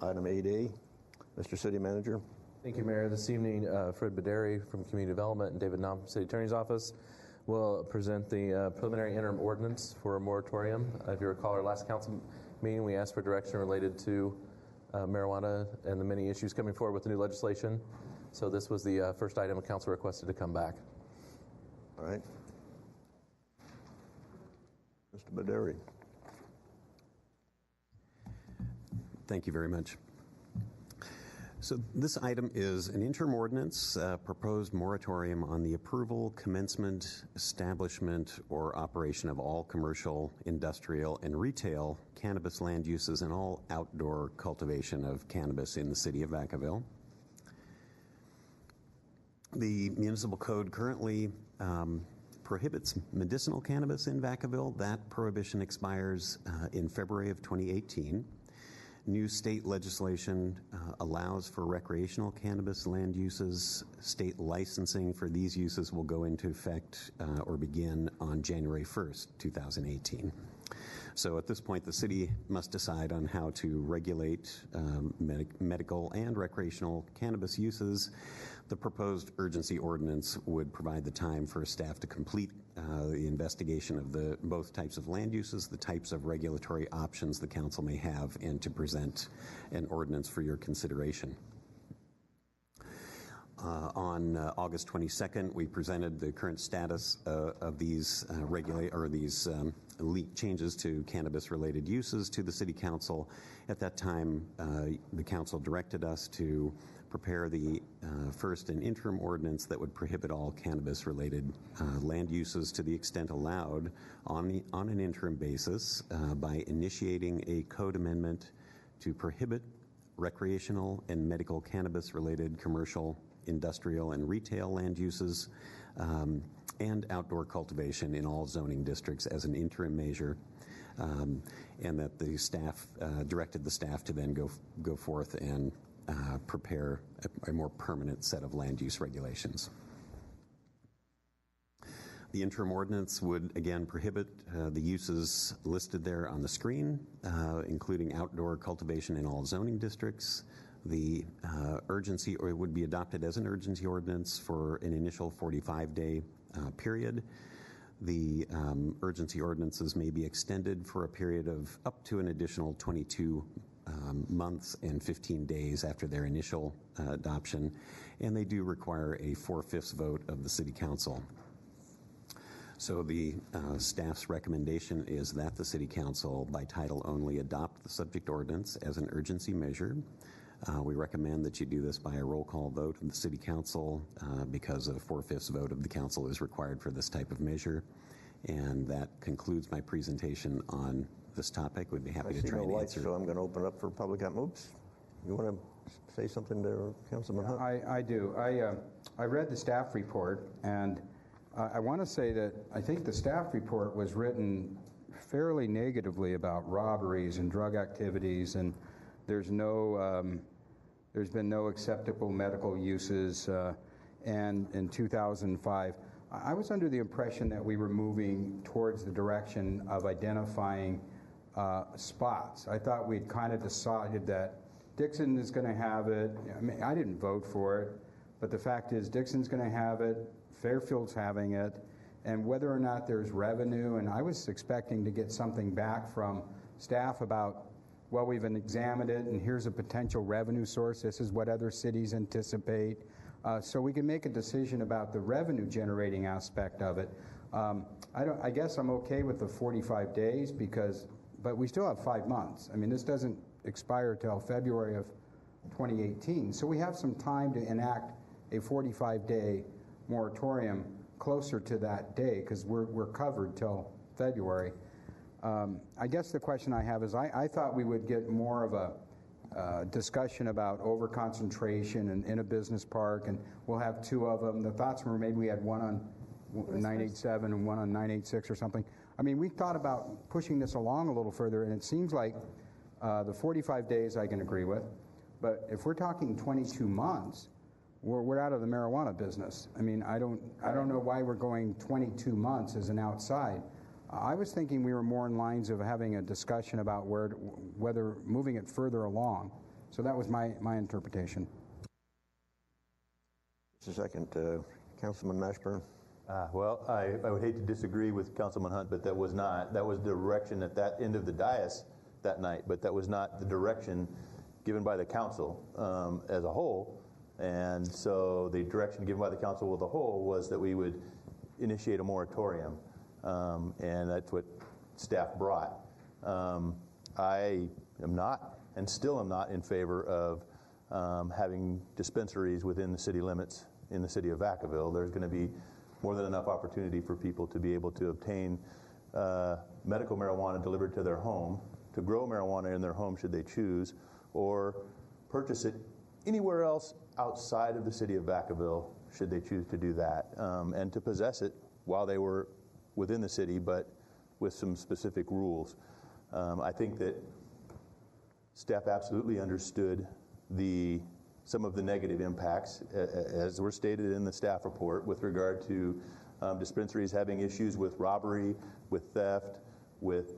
Item 8A, Mr. City Manager. Thank you, Mayor. This evening, Fred Baderi from Community Development and David Nom from City Attorney's Office will present the preliminary interim ordinance for a moratorium. If you recall our last council meeting, we asked for direction related to marijuana and the many issues coming forward with the new legislation. So this was the first item a council requested to come back. All right. Mr. Baderi. Thank you very much. So this item is an interim ordinance, proposed moratorium on the approval, commencement, establishment, or operation of all commercial, industrial, and retail cannabis land uses and all outdoor cultivation of cannabis in the city of Vacaville. The municipal code currently prohibits medicinal cannabis in Vacaville. That prohibition expires in February of 2018. New state legislation allows for recreational cannabis land uses. State licensing for these uses will go into effect or begin on January 1st, 2018. So at this point, the city must decide on how to regulate medical and recreational cannabis uses. The proposed urgency ordinance would provide the time for staff to complete the investigation of the both types of land uses, the types of regulatory options the council may have, and to present an ordinance for your consideration. On August 22nd, we presented the current status of these changes to cannabis-related uses to the City Council. At that time, the Council directed us to prepare the first and interim ordinance that would prohibit all cannabis-related land uses to the extent allowed on an interim basis by initiating a code amendment to prohibit recreational and medical cannabis-related commercial, industrial, and retail land uses and outdoor cultivation in all zoning districts as an interim measure, and that the staff directed the staff to then go forth and prepare a more permanent set of land use regulations. The interim ordinance would again prohibit the uses listed there on the screen, including outdoor cultivation in all zoning districts. The urgency, or it would be adopted as an urgency ordinance for an initial 45-day period. The urgency ordinances may be extended for a period of up to an additional 22 months and 15 days after their initial adoption, and they do require a 4/5 vote of the City Council. So the staff's recommendation is that the City Council, by title only, adopt the subject ordinance as an urgency measure. We recommend that you do this by a roll call vote of the City Council because a 4/5 vote of the Council is required for this type of measure. And that concludes my presentation on this topic. We'd be happy to try and answer. So I'm going to open up for public oops. You want to say something there, Councilman Hunt? I do. I read the staff report, and I want to say that I think the staff report was written fairly negatively about robberies and drug activities, and there's been no acceptable medical uses. And in 2005, I was under the impression that we were moving towards the direction of identifying spots. I thought we'd kind of decided that Dixon is going to have it. I mean, I didn't vote for it, but the fact is Dixon's going to have it, Fairfield's having it, and whether or not there's revenue, and I was expecting to get something back from staff about, well, we've examined it, and here's a potential revenue source. This is what other cities anticipate. So we can make a decision about the revenue generating aspect of it. I guess I'm okay with the 45 days but we still have 5 months. I mean, this doesn't expire till February of 2018. So we have some time to enact a 45-day moratorium closer to that day because we're covered till February. I guess the question I have is I thought we would get more of a discussion about overconcentration and in a business park, and we'll have 2 of them. The thoughts were maybe we had one on 987 and one on 986 or something. I mean, we thought about pushing this along a little further, and it seems like the 45 days I can agree with, but if we're talking 22 months, we're out of the marijuana business. I mean, I don't know why we're going 22 months as an outside. I was thinking we were more in lines of having a discussion about whether moving it further along. So that was my interpretation. Just a second, Councilman Mashburn. Well, I would hate to disagree with Councilman Hunt, but that was the direction at that end of the dais that night, but that was not the direction given by the council as a whole. And so the direction given by the council as a whole was that we would initiate a moratorium, and that's what staff brought. I am not, and still am not, in favor of having dispensaries within the city limits in the city of Vacaville. There's going to be more than enough opportunity for people to be able to obtain medical marijuana delivered to their home, to grow marijuana in their home should they choose, or purchase it anywhere else outside of the city of Vacaville should they choose to do that, and to possess it while they were within the city, but with some specific rules. I think that staff absolutely understood some of the negative impacts, as were stated in the staff report, with regard to dispensaries having issues with robbery, with theft, with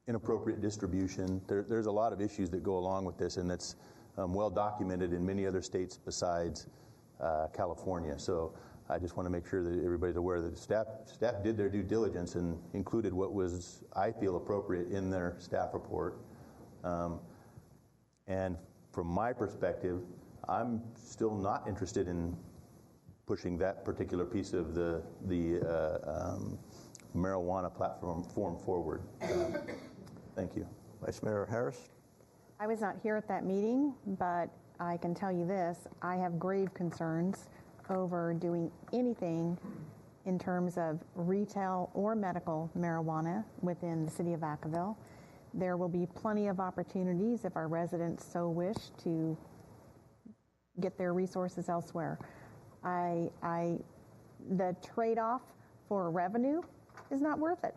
inappropriate distribution. There's a lot of issues that go along with this, and that's well documented in many other states besides California. So I just want to make sure that everybody's aware that staff did their due diligence and included what was, I feel, appropriate in their staff report. And from my perspective, I'm still not interested in pushing that particular piece of the marijuana platform forward. Thank you. Vice Mayor Harris. I was not here at that meeting, but I can tell you this, I have grave concerns over doing anything in terms of retail or medical marijuana within the city of Vacaville. There will be plenty of opportunities if our residents so wish to get their resources elsewhere. The trade-off for revenue is not worth it.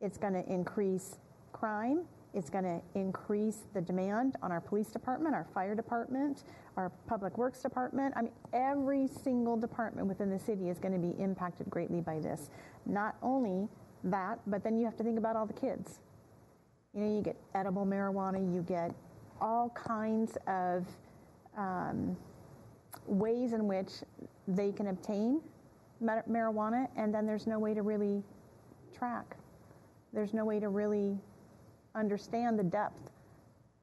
It's going to increase crime. It's going to increase the demand on our police department, our fire department, our public works department. I mean, every single department within the city is going to be impacted greatly by this. Not only that, but then you have to think about all the kids. You know, you get edible marijuana, you get all kinds of ways in which they can obtain marijuana, and then there's no way to really track. There's no way to really understand the depth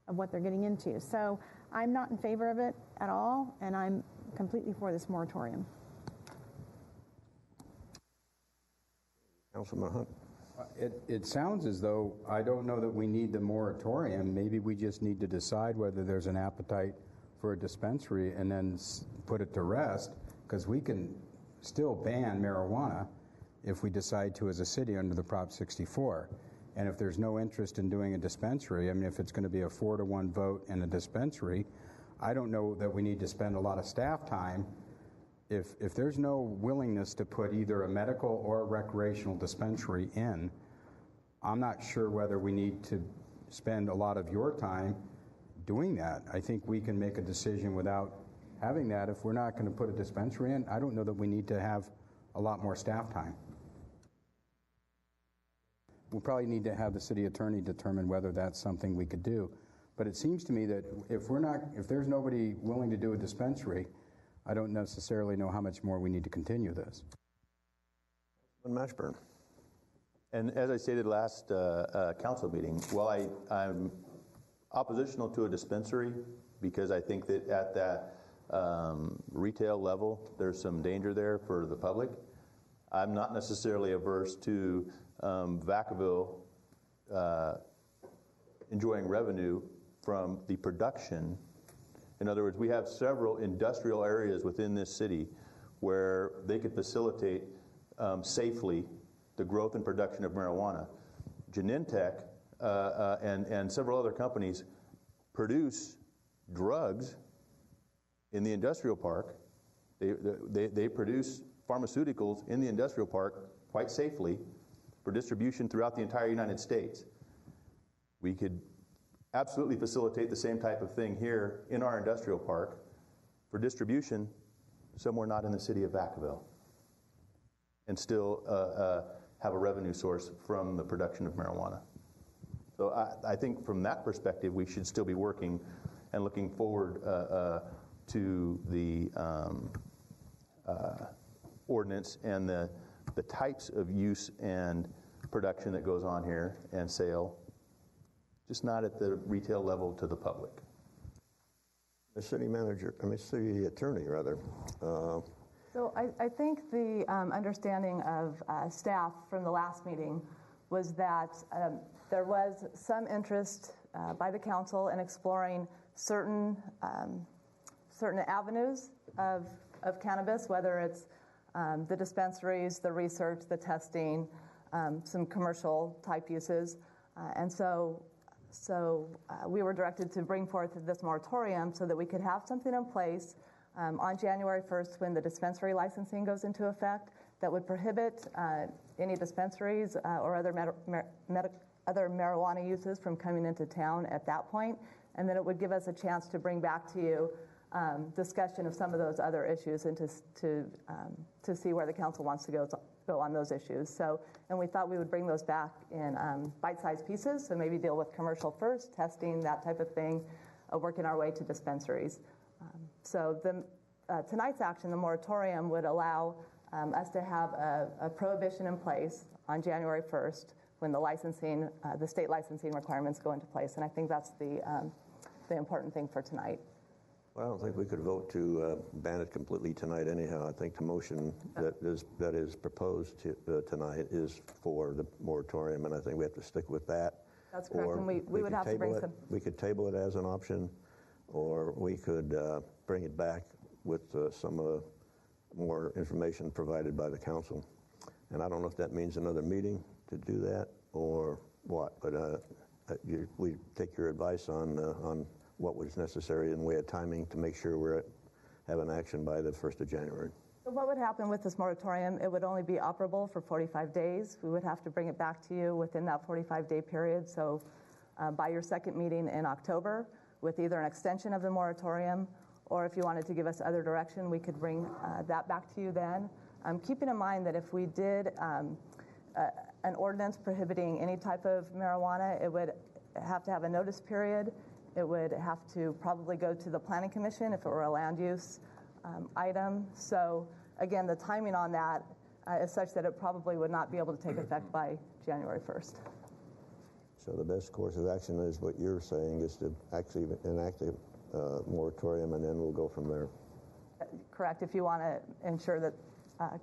of what they're getting into. So I'm not in favor of it at all, and I'm completely for this moratorium. Councilman Hunt. It sounds as though, I don't know that we need the moratorium. Maybe we just need to decide whether there's an appetite for a dispensary and then put it to rest, because we can still ban marijuana if we decide to as a city under the Prop 64. And if there's no interest in doing a dispensary, I mean, if it's going to be a 4-to-1 vote in a dispensary, I don't know that we need to spend a lot of staff time. If there's no willingness to put either a medical or a recreational dispensary in, I'm not sure whether we need to spend a lot of your time doing that. I think we can make a decision without having that. If we're not going to put a dispensary in, I don't know that we need to have a lot more staff time. We'll probably need to have the city attorney determine whether that's something we could do. But it seems to me that if there's nobody willing to do a dispensary, I don't necessarily know how much more we need to continue this. Mashburn. And as I stated last council meeting, while I'm oppositional to a dispensary, because I think that at that retail level, there's some danger there for the public, I'm not necessarily averse to Vacaville enjoying revenue from the production. In other words, we have several industrial areas within this city where they could facilitate safely the growth and production of marijuana. Genentech and several other companies produce drugs in the industrial park. They produce pharmaceuticals in the industrial park quite safely for distribution throughout the entire United States. We could absolutely facilitate the same type of thing here in our industrial park for distribution somewhere not in the city of Vacaville, and still have a revenue source from the production of marijuana. So I think from that perspective, we should still be working and looking forward to the ordinance and the types of use and production that goes on here and sale, just not at the retail level to the public. The city attorney, rather. So I think the understanding of staff from the last meeting was that there was some interest by the council in exploring certain avenues of cannabis, whether it's the dispensaries, the research, the testing, some commercial type uses. And so we were directed to bring forth this moratorium so that we could have something in place on January 1st when the dispensary licensing goes into effect that would prohibit any dispensaries or other marijuana uses from coming into town at that point. And then it would give us a chance to bring back to you discussion of some of those other issues and to see where the council wants to go on those issues. So, and we thought we would bring those back in bite-sized pieces, so maybe deal with commercial first, testing, that type of thing, working our way to dispensaries. So tonight's action, the moratorium, would allow us to have a prohibition in place on January 1st when the state licensing requirements go into place. And I think that's the important thing for tonight. Well, I don't think we could vote to ban it completely tonight anyhow. I think the motion that is proposed tonight is for the moratorium, and I think we have to stick with that. That's correct, Or and we would have to bring some... We could table it as an option, or we could bring it back with some more information provided by the council. And I don't know if that means another meeting to do that or what, but we take your advice on what was necessary in the way of timing to make sure we have an action by the 1st of January. So what would happen with this moratorium? It would only be operable for 45 days. We would have to bring it back to you within that 45-day period. So by your second meeting in October, with either an extension of the moratorium, or if you wanted to give us other direction, we could bring that back to you then. Keeping in mind that if we did an ordinance prohibiting any type of marijuana, it would have to have a notice period. It would have to probably go to the Planning Commission if it were a land use item. So again, the timing on that is such that it probably would not be able to take effect by January 1st. So the best course of action is what you're saying, is to actually enact a moratorium, and then we'll go from there. Correct, if you want to ensure that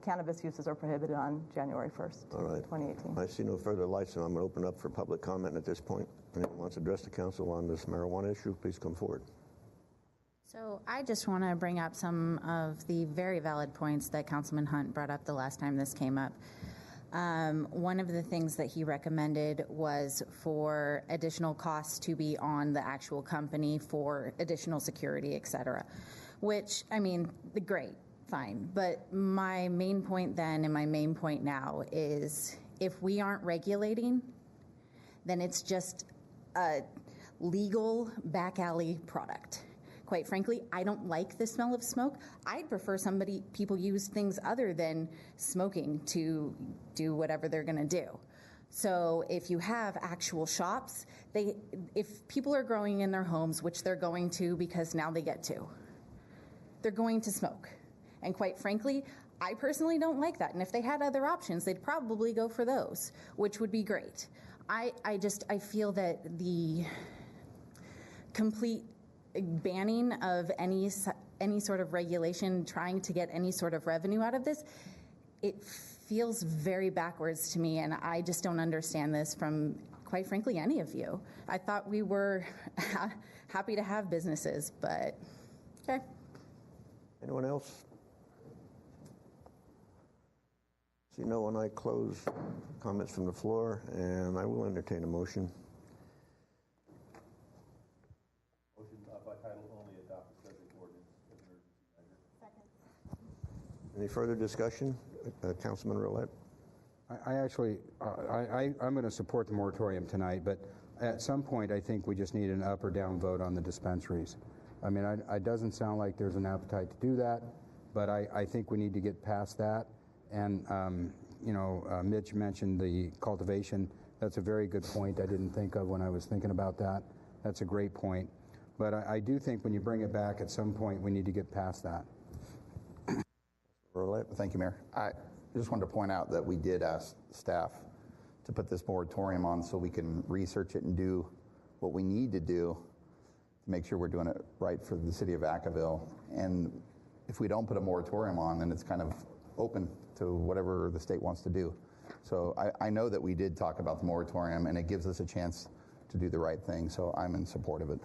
cannabis uses are prohibited on January 1st, All right. 2018. I see no further lights, and I'm going to open up for public comment at this point. If anyone wants to address the council on this marijuana issue, please come forward. So I just want to bring up some of the very valid points that Councilman Hunt brought up the last time this came up. One of the things that he recommended was for additional costs to be on the actual company for additional security, et cetera, which, I mean, great, fine. But my main point then and my main point now is if we aren't regulating, then it's just a legal back alley product. Quite frankly, I don't like the smell of smoke. I'd prefer people use things other than smoking to do whatever they're going to do. So if you have actual shops, if people are growing in their homes, which they're going to because now they get to, they're going to smoke. And quite frankly, I personally don't like that. And if they had other options, they'd probably go for those, which would be great. I feel that the complete banning of any sort of regulation, trying to get any sort of revenue out of this, it feels very backwards to me, and I just don't understand this from, quite frankly, any of you. I thought we were happy to have businesses, but okay. Anyone else? See no one, I close comments from the floor, and I will entertain a motion. Motion by title only, adopt the subject ordinance as an emergency measure. Second. Any further discussion? Councilman Roulette? I'm going to support the moratorium tonight, but at some point I think we just need an up or down vote on the dispensaries. I mean, it doesn't sound like there's an appetite to do that, but I think we need to get past that. And, Mitch mentioned the cultivation That's a very good point I didn't think of when I was thinking about that. That's a great point. But I do think when you bring it back at some point, we need to get past that. Thank you, Mayor. I just wanted to point out that we did ask staff to put this moratorium on so we can research it and do what we need to do to make sure we're doing it right for the city of Vacaville. And if we don't put a moratorium on, then it's kind of open to whatever the state wants to do. So I know that we did talk about the moratorium, and it gives us a chance to do the right thing, so I'm in support of it.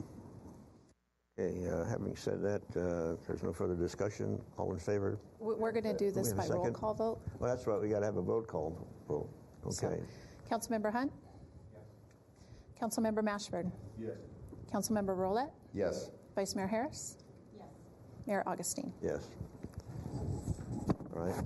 Okay, having said that, there's no further discussion. All in favor? We're going to do this by roll call vote. Well, that's right. We got to have a vote call vote. Okay. So, Councilmember Hunt? Yes. Councilmember Mashburn? Yes. Councilmember Rolette? Yes. Vice Mayor Harris? Yes. Mayor Augustine? Yes. All right.